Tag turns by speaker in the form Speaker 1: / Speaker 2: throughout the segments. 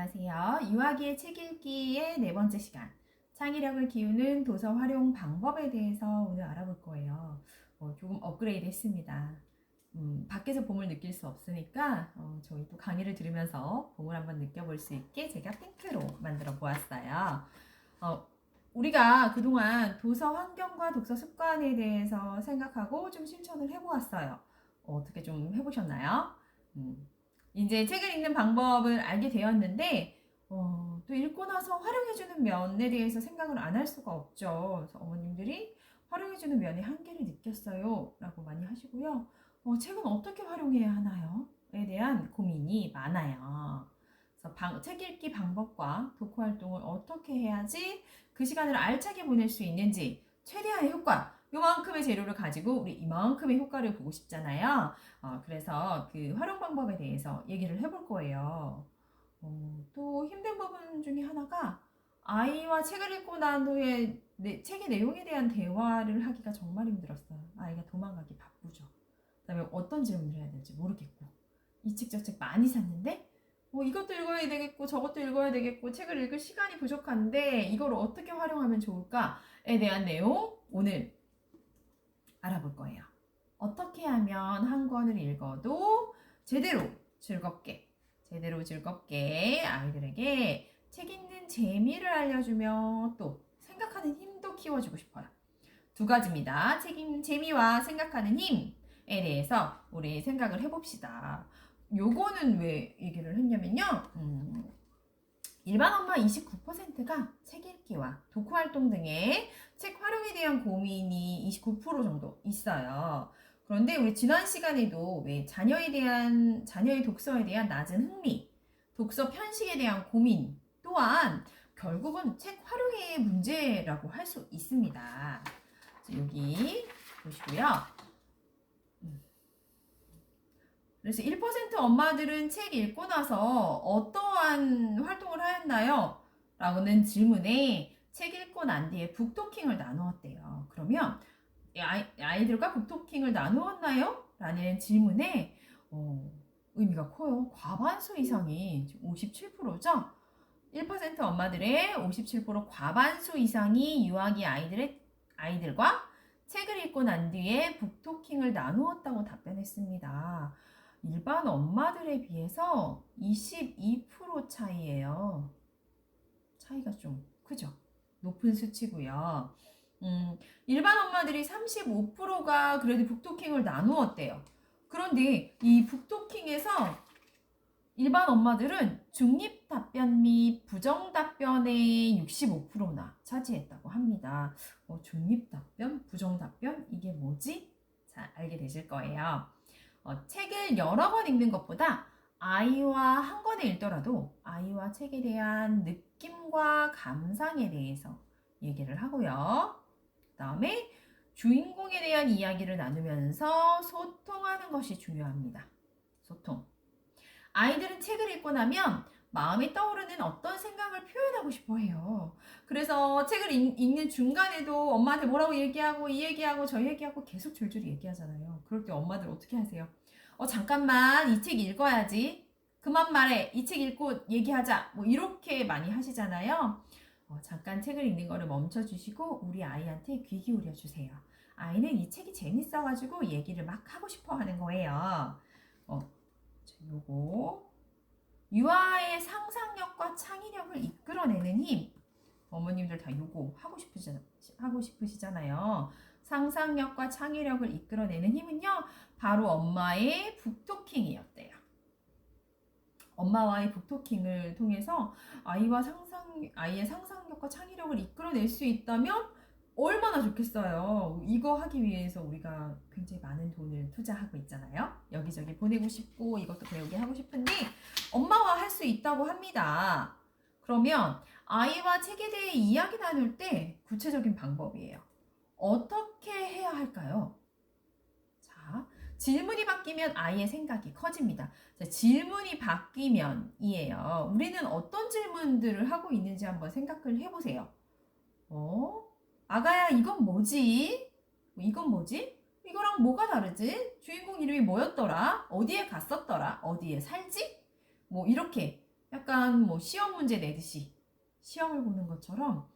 Speaker 1: 안녕하세요. 유아기의 책 읽기의 네 번째 시간. 창의력을 키우는 도서 활용 방법에 대해서 오늘 알아볼 거예요. 조금 업그레이드 했습니다. 밖에서 봄을 느낄 수 없으니까 저희 또 강의를 들으면서 봄을 한번 느껴볼 수 있게 제가 핑크로 만들어 보았어요. 우리가 그동안 도서 환경과 독서 습관에 대해서 생각하고 좀 실천을 해보았어요. 어떻게 좀 해보셨나요? 이제 책을 읽는 방법을 알게 되었는데 또 읽고 나서 활용해주는 면에 대해서 생각을 안 할 수가 없죠. 그래서 어머님들이 활용해주는 면의 한계를 느꼈어요 라고 많이 하시고요. 책은 어떻게 활용해야 하나요? 에 대한 고민이 많아요. 그래서 책 읽기 방법과 독후 활동을 어떻게 해야지 그 시간을 알차게 보낼 수 있는지 최대한의 효과, 요만큼의 재료를 가지고 우리 이만큼의 효과를 보고 싶잖아요. 그래서 그 활용 방법에 대해서 얘기를 해볼 거예요. 또 힘든 부분 중에 하나가 아이와 책을 읽고 난 후에 책의 내용에 대한 대화를 하기가 정말 힘들었어요. 아이가 도망가기 바쁘죠. 그다음에 어떤 질문을 해야 될지 모르겠고 이 책 저 책 많이 샀는데 이것도 읽어야 되겠고 저것도 읽어야 되겠고 책을 읽을 시간이 부족한데 이걸 어떻게 활용하면 좋을까에 대한 내용 오늘 알아볼 거예요. 어떻게 하면 한 권을 읽어도 제대로 즐겁게 아이들에게 책 읽는 재미를 알려주며 또 생각하는 힘도 키워주고 싶어요. 두 가지입니다. 책 읽는 재미와 생각하는 힘에 대해서 우리 생각을 해봅시다. 요거는 왜 얘기를 했냐면요. 일반 엄마 29%가 책 읽기와 독후 활동 등의 책 활용에 대한 고민이 29% 정도 있어요. 그런데 우리 지난 시간에도 왜 자녀의 독서에 대한 낮은 흥미, 독서 편식에 대한 고민 또한 결국은 책 활용의 문제라고 할 수 있습니다. 여기 보시고요. 그래서 1% 엄마들은 책 읽고 나서 어떠한 활동을 하였나요? 라고는 질문에 책 읽고 난 뒤에 북토킹을 나누었대요. 그러면 아이들과 북토킹을 나누었나요? 라는 질문에 의미가 커요. 과반수 이상이 57%죠? 1% 엄마들의 57% 과반수 이상이 유아기 아이들과 책을 읽고 난 뒤에 북토킹을 나누었다고 답변했습니다. 일반 엄마들에 비해서 22% 차이예요. 차이가 좀 크죠? 높은 수치고요. 일반 엄마들이 35%가 그래도 북토킹을 나누었대요. 그런데 이 북토킹에서 일반 엄마들은 중립 답변 및 부정 답변의 65%나 차지했다고 합니다. 중립 답변, 부정 답변 이게 뭐지? 자, 알게 되실 거예요. 책을 여러 번 읽는 것보다 아이와 한 권을 읽더라도 아이와 책에 대한 느낌과 감상에 대해서 얘기를 하고요. 그 다음에 주인공에 대한 이야기를 나누면서 소통하는 것이 중요합니다. 소통. 아이들은 책을 읽고 나면 마음에 떠오르는 어떤 생각을 표현하고 싶어 해요. 그래서 책을 읽는 중간에도 엄마한테 뭐라고 얘기하고 이 얘기하고 저 얘기하고 계속 줄줄이 얘기하잖아요. 그럴 때 엄마들 어떻게 하세요? 잠깐만 이 책 읽어야지. 그만 말해. 이 책 읽고 얘기하자. 뭐 이렇게 많이 하시잖아요. 잠깐 책을 읽는 거를 멈춰주시고 우리 아이한테 귀 기울여 주세요. 아이는 이 책이 재밌어가지고 얘기를 막 하고 싶어 하는 거예요. 요거 유아의 상상력과 창의력을 이끌어내는 힘. 어머님들 다 요거 하고 싶으시잖아요. 상상력과 창의력을 이끌어내는 힘은요, 바로 엄마의 북토킹이었대요. 엄마와의 북토킹을 통해서 아이의 상상력과 창의력을 이끌어낼 수 있다면 얼마나 좋겠어요. 이거 하기 위해서 우리가 굉장히 많은 돈을 투자하고 있잖아요. 여기저기 보내고 싶고 이것도 배우게 하고 싶은데 엄마와 할 수 있다고 합니다. 그러면 아이와 책에 대해 이야기 나눌 때 구체적인 방법이에요. 어떻게 해야 할까요? 자, 질문이 바뀌면 아이의 생각이 커집니다. 자, 질문이 바뀌면 이에요. 우리는 어떤 질문들을 하고 있는지 한번 생각을 해보세요. 아가야, 이건 뭐지? 이건 뭐지? 이거랑 뭐가 다르지? 주인공 이름이 뭐였더라? 어디에 갔었더라? 어디에 살지? 뭐 이렇게 약간 뭐 시험 문제 내듯이 시험을 보는 것처럼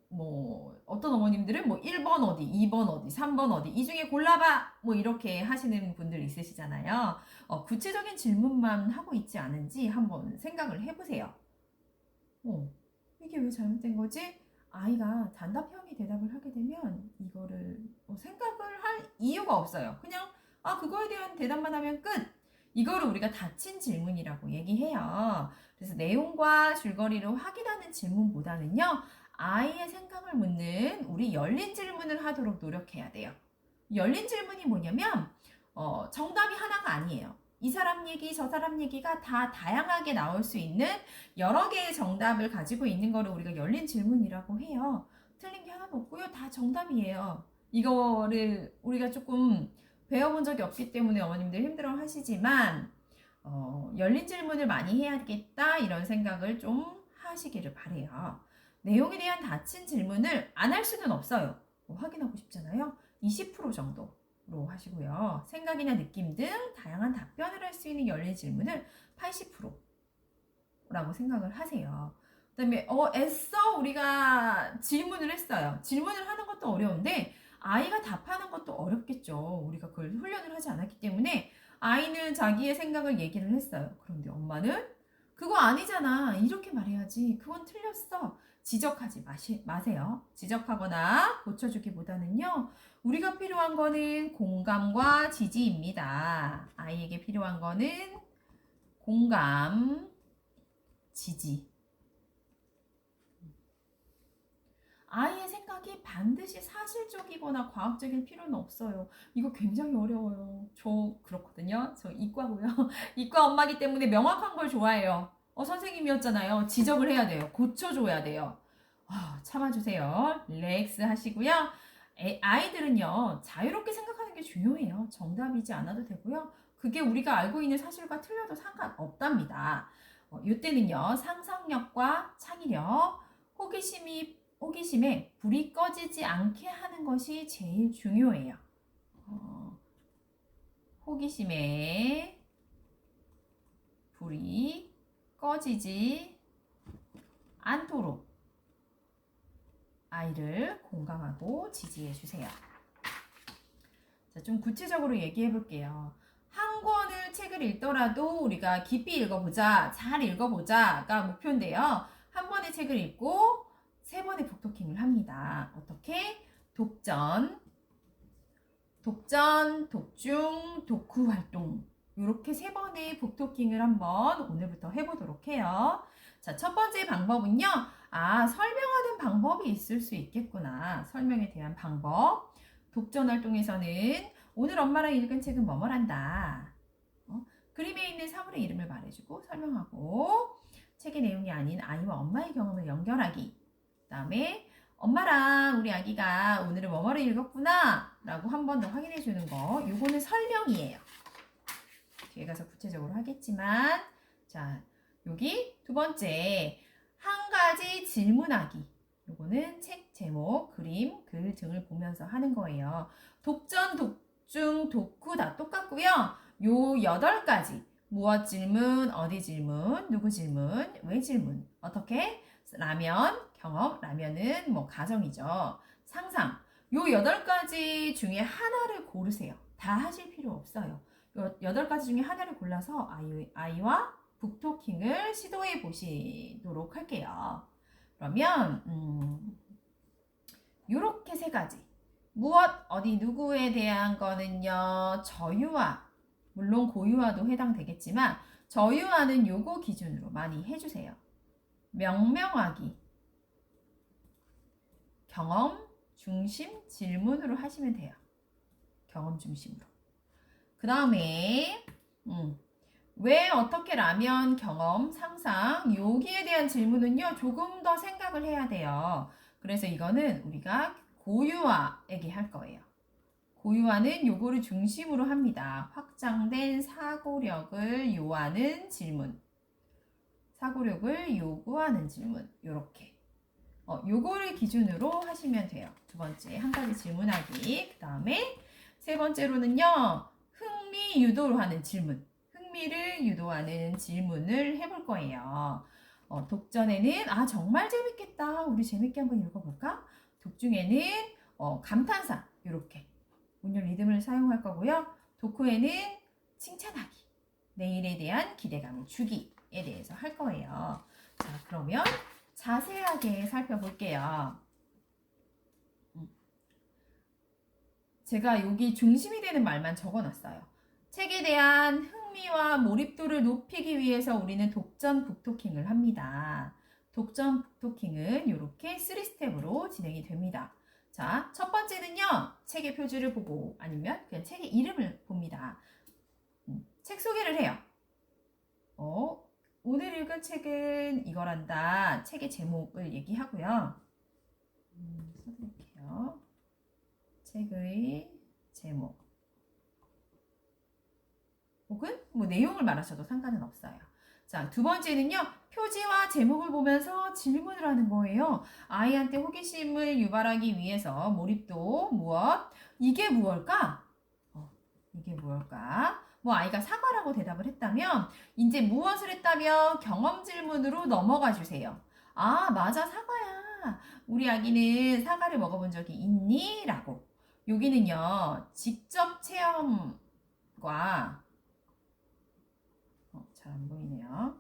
Speaker 1: 뭐 어떤 어머님들은 뭐 1번 어디, 2번 어디, 3번 어디 이 중에 골라봐 뭐 이렇게 하시는 분들 있으시잖아요. 구체적인 질문만 하고 있지 않은지 한번 생각을 해보세요. 이게 왜 잘못된 거지? 아이가 단답형의 대답을 하게 되면 이거를 생각을 할 이유가 없어요. 그냥 그거에 대한 대답만 하면 끝! 이거를 우리가 닫힌 질문이라고 얘기해요. 그래서 내용과 줄거리를 확인하는 질문보다는요, 아이의 생각을 묻는 우리 열린 질문을 하도록 노력해야 돼요. 열린 질문이 뭐냐면 정답이 하나가 아니에요. 이 사람 얘기, 저 사람 얘기가 다 다양하게 나올 수 있는 여러 개의 정답을 가지고 있는 거를 우리가 열린 질문이라고 해요. 틀린 게 하나도 없고요. 다 정답이에요. 이거를 우리가 조금 배워본 적이 없기 때문에 어머님들 힘들어 하시지만 열린 질문을 많이 해야겠다 이런 생각을 좀 하시기를 바래요. 내용에 대한 닫힌 질문을 안 할 수는 없어요. 확인하고 싶잖아요. 20% 정도로 하시고요. 생각이나 느낌 등 다양한 답변을 할 수 있는 열린 질문을 80%라고 생각을 하세요. 그 다음에 애써 우리가 질문을 했어요. 질문을 하는 것도 어려운데 아이가 답하는 것도 어렵겠죠. 우리가 그걸 훈련을 하지 않았기 때문에 아이는 자기의 생각을 얘기를 했어요. 그런데 엄마는 그거 아니잖아. 이렇게 말해야지. 그건 틀렸어. 지적하지 마세요. 지적하거나 고쳐주기보다는요. 우리가 필요한 거는 공감과 지지입니다. 아이에게 필요한 거는 공감, 지지. 아이의 생각이 반드시 사실적이거나 과학적일 필요는 없어요. 이거 굉장히 어려워요. 저 그렇거든요. 저 이과고요. 이과 엄마기 때문에 명확한 걸 좋아해요. 선생님이었잖아요. 지적을 해야 돼요. 고쳐줘야 돼요. 참아주세요. 릴렉스 하시고요. 아이들은요. 자유롭게 생각하는 게 중요해요. 정답이지 않아도 되고요. 그게 우리가 알고 있는 사실과 틀려도 상관없답니다. 이때는요. 상상력과 창의력, 호기심에 불이 꺼지지 않게 하는 것이 제일 중요해요. 호기심에 불이 꺼지지 않도록 아이를 공감하고 지지해 주세요. 자, 좀 구체적으로 얘기해 볼게요. 한 권을 책을 읽더라도 우리가 깊이 읽어보자, 잘 읽어보자가 목표인데요. 한 번의 책을 읽고 3번의 북토킹을 합니다. 어떻게? 독전, 독중, 독후 활동. 이렇게 3번의 북토킹을 한번 오늘부터 해보도록 해요. 자, 첫 번째 방법은요. 설명하는 방법이 있을 수 있겠구나. 설명에 대한 방법. 독전 활동에서는 오늘 엄마랑 읽은 책은 뭐뭐란다. 그림에 있는 사물의 이름을 말해주고 설명하고 책의 내용이 아닌 아이와 엄마의 경험을 연결하기. 그 다음에 엄마랑 우리 아기가 오늘은 뭐뭐를 읽었구나 라고 한 번 더 확인해 주는 거. 요거는 설명이에요. 뒤에 가서 구체적으로 하겠지만 자, 여기 두 번째 한 가지 질문하기. 요거는 책 제목, 그림, 글 등을 보면서 하는 거예요. 독전, 독중, 독후 다 똑같고요. 요 8가지 무엇 질문, 어디 질문, 누구 질문, 왜 질문. 어떻게? 라면, 경험, 라면은 뭐 가정이죠. 상상. 요 8가지 중에 하나를 고르세요. 다 하실 필요 없어요. 요 8가지 중에 하나를 골라서 아이와 북토킹을 시도해 보시도록 할게요. 그러면 요렇게 3가지. 무엇, 어디, 누구에 대한 거는요. 저유아, 물론 고유아도 해당되겠지만 저유아는 요거 기준으로 많이 해주세요. 명명하기, 경험 중심 질문으로 하시면 돼요. 경험 중심으로. 그 다음에 왜, 어떻게, 라면, 경험, 상상 여기에 대한 질문은요. 조금 더 생각을 해야 돼요. 그래서 이거는 우리가 고유아에게 할 거예요. 고유아는 요거를 중심으로 합니다. 확장된 사고력을 요하는 질문. 사고력을 요구하는 질문. 요렇게. 요거를 기준으로 하시면 돼요. 두 번째, 한 가지 질문하기. 그 다음에 세 번째로는요. 흥미 유도로 하는 질문. 흥미를 유도하는 질문을 해볼 거예요. 독전에는 정말 재밌겠다. 우리 재밌게 한번 읽어볼까? 독중에는 감탄사 이렇게 운율 리듬을 사용할 거고요. 독후에는 칭찬하기, 내일에 대한 기대감을 주기에 대해서 할 거예요. 자, 그러면 자세하게 살펴볼게요. 제가 여기 중심이 되는 말만 적어놨어요. 책에 대한 흥미와 몰입도를 높이기 위해서 우리는 독전 북토킹을 합니다. 독전 북토킹은 이렇게 3스텝으로 진행이 됩니다. 자, 첫 번째는요. 책의 표지를 보고 아니면 그냥 책의 이름을 봅니다. 책 소개를 해요. 오늘 읽은 책은 이거란다. 책의 제목을 얘기하고요. 써드릴게요. 책의 제목 혹은 뭐 내용을 말하셔도 상관은 없어요. 자, 두 번째는요. 표지와 제목을 보면서 질문을 하는 거예요. 아이한테 호기심을 유발하기 위해서 몰입도 무엇? 이게 무엇일까? 이게 무엇일까? 뭐 아이가 사과라고 대답을 했다면 이제 무엇을 했다면 경험 질문으로 넘어가 주세요. 아, 맞아, 사과야. 우리 아기는 사과를 먹어본 적이 있니? 라고. 여기는요, 직접 체험과, 잘 안 보이네요.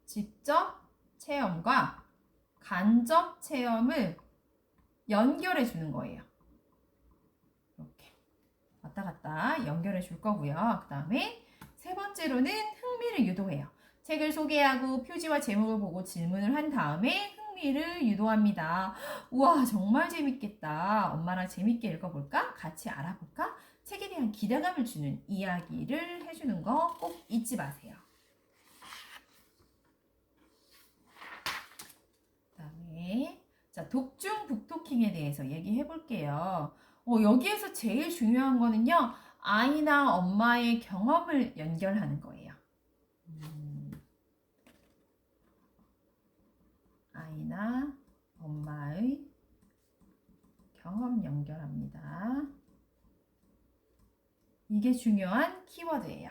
Speaker 1: 직접 체험과 간접 체험을 연결해 주는 거예요. 이렇게. 왔다 갔다 연결해 줄 거고요. 그 다음에 세 번째로는 흥미를 유도해요. 책을 소개하고 표지와 제목을 보고 질문을 한 다음에 흥미를 유도합니다. 우와, 정말 재밌겠다. 엄마랑 재밌게 읽어볼까? 같이 알아볼까? 책에 대한 기대감을 주는 이야기를 해주는 거 꼭 잊지 마세요. 그 다음에 자, 독중 북토킹에 대해서 얘기해 볼게요. 여기에서 제일 중요한 거는요. 아이나 엄마의 경험을 연결하는 거예요. 아이나 엄마의 경험 연결합니다. 이게 중요한 키워드예요.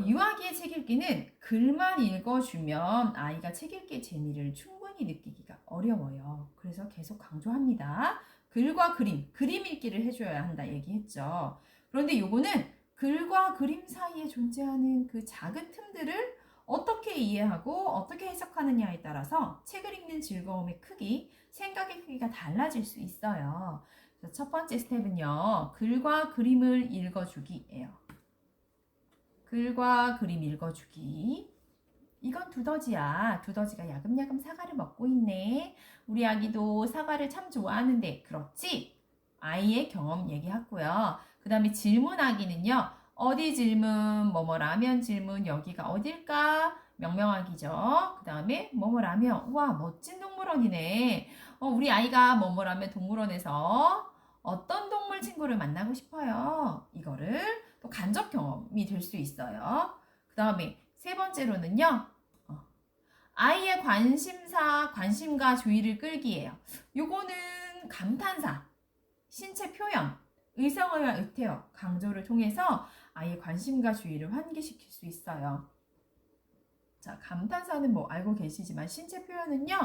Speaker 1: 유아기의 책 읽기는 글만 읽어주면 아이가 책 읽기의 재미를 충분히 느끼기가 어려워요. 그래서 계속 강조합니다. 글과 그림 읽기를 해줘야 한다 얘기했죠. 그런데 요거는 글과 그림 사이에 존재하는 그 작은 틈들을 어떻게 이해하고 어떻게 해석하느냐에 따라서 책을 읽는 즐거움의 크기, 생각의 크기가 달라질 수 있어요. 그래서 첫 번째 스텝은요. 글과 그림을 읽어주기예요. 글과 그림 읽어주기. 이건 두더지야. 두더지가 야금야금 사과를 먹고 있네. 우리 아기도 사과를 참 좋아하는데 그렇지? 아이의 경험 얘기하고요. 그 다음에 질문하기는요. 어디 질문, 뭐뭐라면 질문, 여기가 어딜까? 명명하기죠. 그 다음에 뭐뭐라면, 우와, 멋진 동물원이네. 우리 아이가 뭐뭐라면 동물원에서 어떤 동물 친구를 만나고 싶어요. 이거를 또 간접 경험이 될 수 있어요. 그 다음에 세 번째로는요. 아이의 관심과 주의를 끌기예요. 요거는 감탄사, 신체 표현, 의성어와 의태어, 강조를 통해서 아이의 관심과 주의를 환기시킬 수 있어요. 자, 감탄사는 뭐 알고 계시지만 신체 표현은요.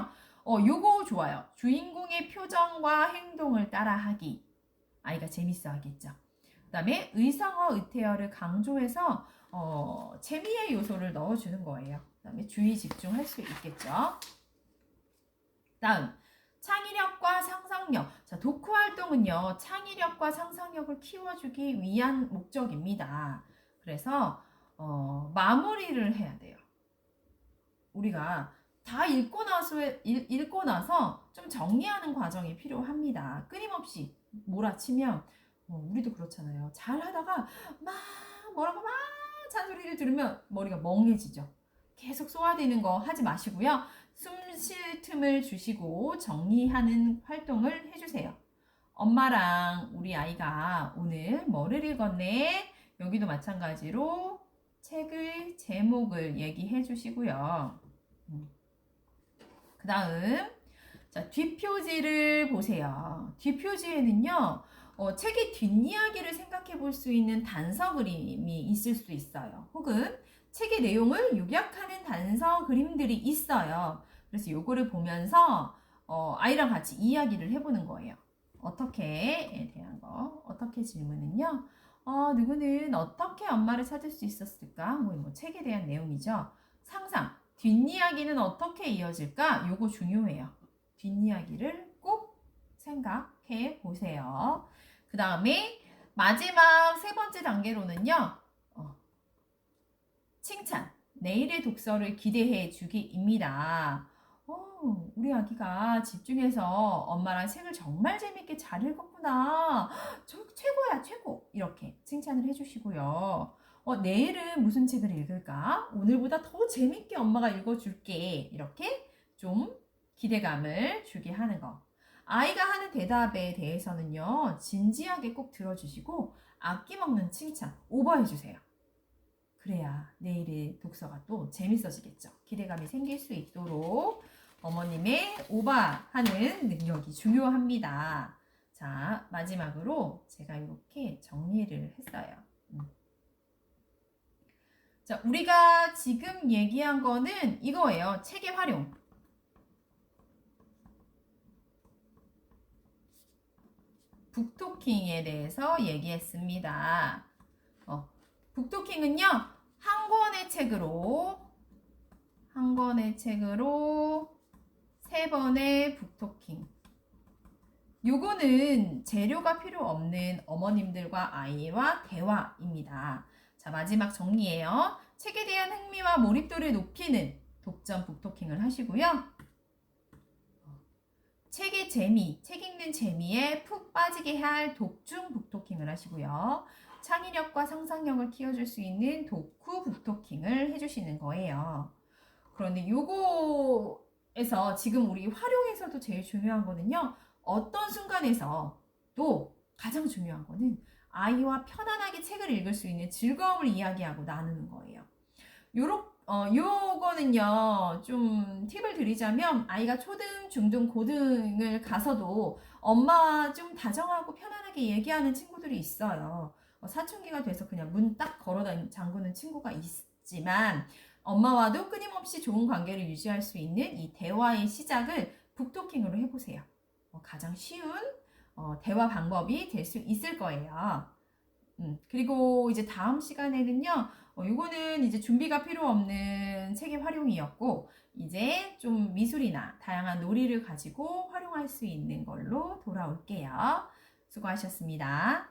Speaker 1: 요거 좋아요. 주인공의 표정과 행동을 따라하기. 아이가 재밌어 하겠죠. 그 다음에 의성어, 의태어를 강조해서 재미의 요소를 넣어주는 거예요. 그 다음에 주의 집중할 수 있겠죠. 다음, 창의력과 상상력. 자, 독후 활동은요, 창의력과 상상력을 키워주기 위한 목적입니다. 그래서 마무리를 해야 돼요. 우리가 다 읽고 나서 좀 정리하는 과정이 필요합니다. 끊임없이 몰아치면 우리도 그렇잖아요. 잘 하다가 뭐라고 잔소리를 들으면 머리가 멍해지죠. 계속 소화되는 거 하지 마시고요. 숨 쉴 틈을 주시고 정리하는 활동을 해주세요. 엄마랑 우리 아이가 오늘 뭐를 읽었네? 여기도 마찬가지로 책의 제목을 얘기해 주시고요. 그 다음 자, 뒷표지를 보세요. 뒷표지에는요. 책의 뒷이야기를 생각해 볼 수 있는 단서 그림이 있을 수 있어요. 혹은 책의 내용을 요약하는 단서 그림들이 있어요. 그래서 요거를 보면서 아이랑 같이 이야기를 해보는 거예요. 어떻게에 대한 거. 어떻게 질문은요. 누구는 어떻게 엄마를 찾을 수 있었을까? 뭐 책에 대한 내용이죠. 상상. 뒷이야기는 어떻게 이어질까? 요거 중요해요. 뒷이야기를 꼭 생각해 보세요. 그 다음에 마지막 세 번째 단계로는요. 칭찬. 내일의 독서를 기대해 주기입니다. 우리 아기가 집중해서 엄마랑 책을 정말 재밌게 잘 읽었구나. 최고야, 최고. 이렇게 칭찬을 해주시고요. 내일은 무슨 책을 읽을까? 오늘보다 더 재밌게 엄마가 읽어줄게. 이렇게 좀 기대감을 주게 하는 거. 아이가 하는 대답에 대해서는요, 진지하게 꼭 들어주시고, 아낌없는 칭찬, 오버해주세요. 그래야 내일의 독서가 또 재밌어지겠죠. 기대감이 생길 수 있도록 어머님의 오버하는 능력이 중요합니다. 자, 마지막으로 제가 이렇게 정리를 했어요. 자, 우리가 지금 얘기한 거는 이거예요. 책의 활용. 북토킹에 대해서 얘기했습니다. 북토킹은요, 한 권의 책으로 3번의 북토킹. 요거는 재료가 필요 없는 어머님들과 아이와 대화입니다. 자, 마지막 정리예요. 책에 대한 흥미와 몰입도를 높이는 독점 북토킹을 하시고요. 책의 재미, 책 읽는 재미에 푹 빠지게 할 독중 북토킹을 하시고요. 창의력과 상상력을 키워줄 수 있는 독후 북토킹을 해주시는 거예요. 그런데 요거에서 지금 우리 활용에서도 제일 중요한 거는요. 어떤 순간에서 또 가장 중요한 거는 아이와 편안하게 책을 읽을 수 있는 즐거움을 이야기하고 나누는 거예요. 요거는요, 좀 팁을 드리자면, 아이가 초등, 중등, 고등을 가서도 엄마 좀 다정하고 편안하게 얘기하는 친구들이 있어요. 사춘기가 돼서 그냥 문 딱 걸어 잠그는 친구가 있지만, 엄마와도 끊임없이 좋은 관계를 유지할 수 있는 이 대화의 시작을 북토킹으로 해보세요. 가장 쉬운 대화 방법이 될 수 있을 거예요. 그리고 이제 다음 시간에는요, 이거는 이제 준비가 필요 없는 책의 활용이었고, 이제 좀 미술이나 다양한 놀이를 가지고 활용할 수 있는 걸로 돌아올게요. 수고하셨습니다.